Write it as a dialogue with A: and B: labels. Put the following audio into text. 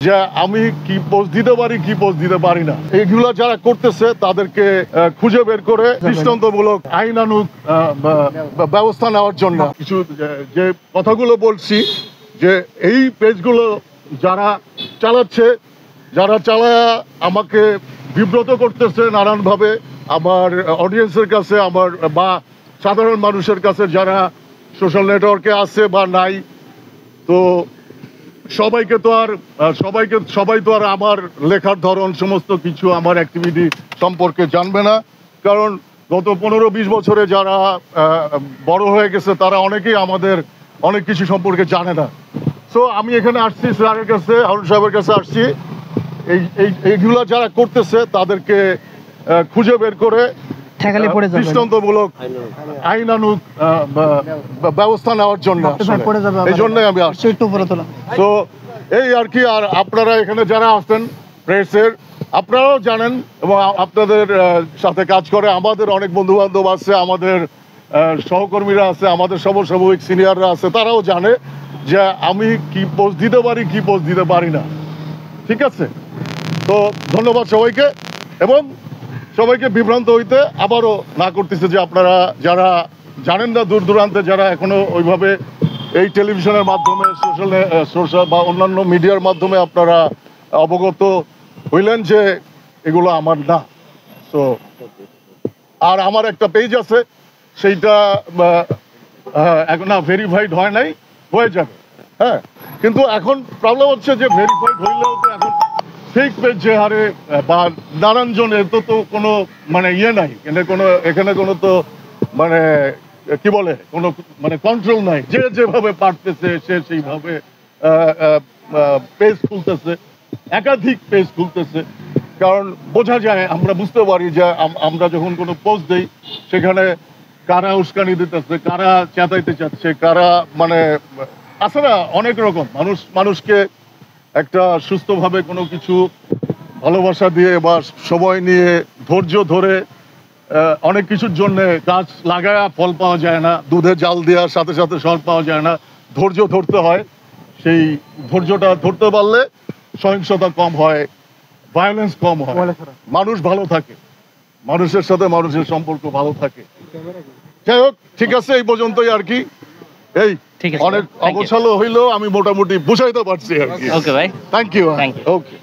A: যে আমি কি পোস্ট দিতে পারি কি পোস্ট দিতে পারি না। এগুলো যারা করতেছে তাদেরকে খুঁজে বের করে দৃষ্টান্তমূলক আইনানুগ ব্যবস্থা নেওয়ার জন্য কিছু যে কথাগুলো বলছি, যে এই পেজগুলো যারা চালাচ্ছে, যারা চালায় আমাকে বিব্রত করতেছে নানানভাবে আমার অডিয়েন্সের কাছে, আমার বা সাধারণ মানুষের কাছে যারা সোশ্যাল নেটওয়ার্কে আছে বা নাই, তো সবাই তো আর আমার লেখার ধরন সমস্ত কিছু আমার অ্যাক্টিভিটি সম্পর্কে জানবে না। কারণ গত 15-20 বছরে যারা বড় হয়ে গেছে তারা অনেকেই আমাদের অনেক কিছু সম্পর্কে জানে না। সো আমি এখানে আসছি স্যারের কাছে, হারুন সাহেবের কাছে আসছি, এইগুলো যারা করতেছে তাদেরকে খুঁজে বের করে দৃষ্টান্তমূলক আইনানুগ ব্যবস্থা নেওয়ার জন্য। এই জন্যই আমি আসছি। তো এই আর কি। আর আপনারা এখানে যারা আছেন প্রেসের, আপনারাও জানেন এবং আপনাদের সাথে কাজ করে আমাদের অনেক বন্ধু বান্ধব আছে, আমাদের সহকর্মীরা আছে, আমাদের সমসাময়িক সিনিয়ররা আছে, তারাও জানে যে আমি কি পোস্ট দিতে পারি কি পোস্ট দিতে পারি না। ঠিক আছে, তো ধন্যবাদ সবাইকে, এবং সবাইকে বিভ্রান্ত হইতে আবারও না করতেছে যে আপনারা যারা জানেন না, দূর দূরান্তে যারা এখনো ওইভাবে এই টেলিভিশনের মাধ্যমে সোশ্যাল বা অন্যান্য মিডিয়ার মাধ্যমে আপনারা অবগত হইলেন যে এগুলো আমার না। তো আর আমার একটা পেজ আছে, সেইটা এখন না ভেরিফাইড হয় নাই, হয়ে যাবে। হ্যাঁ, কিন্তু এখন প্রবলেম হচ্ছে যে ভেরিফাইড হইলেও তো এখন ফেক পেজ যে হারে বা নানান জনের তো কোনো মানে ইয়ে নাই, এখানে কোনো তো মানে কি বলে কোনো মানে কন্ট্রোল নাই। যে যেভাবে পারতেছে সে সেইভাবে পেজ খুলতেছে, একাধিক পেজ খুলতেছে। কারণ বোঝা যায়, আমরা বুঝতে পারি যে আমরা যখন কোনো পোস্ট দিই সেখানে কারা উস্কানি দিতেছে, কারা চেতাইতে চাচ্ছে, কারা মানে আছে না অনেক রকম মানুষকে একটা সুস্থভাবে কোনো কিছু ভালোবাসা দিয়ে বা সময় নিয়ে ধৈর্য ধরে অনেক কিছুর জন্য গাছ লাগায়া ফল পাওয়া যায় না, দুধে জাল দেওয়ার সাথে সাথে ফল পাওয়া যায় না, ধৈর্য ধরতে হয়। সেই ধৈর্যটা ধরতে পারলে সহিংসতা কম হয়, ভায়োলেন্স কম হয়, মানুষ ভালো থাকে, মানুষের সাথে মানুষের সম্পর্ক ভালো থাকে। যাই হোক, ঠিক আছে, এই পর্যন্তই আর কি। এই অনেক অগোছালো হইলেও আমি মোটামুটি বুঝাইতে পারছি আর কি। ওকে ভাই, থ্যাংক ইউ। ওকে।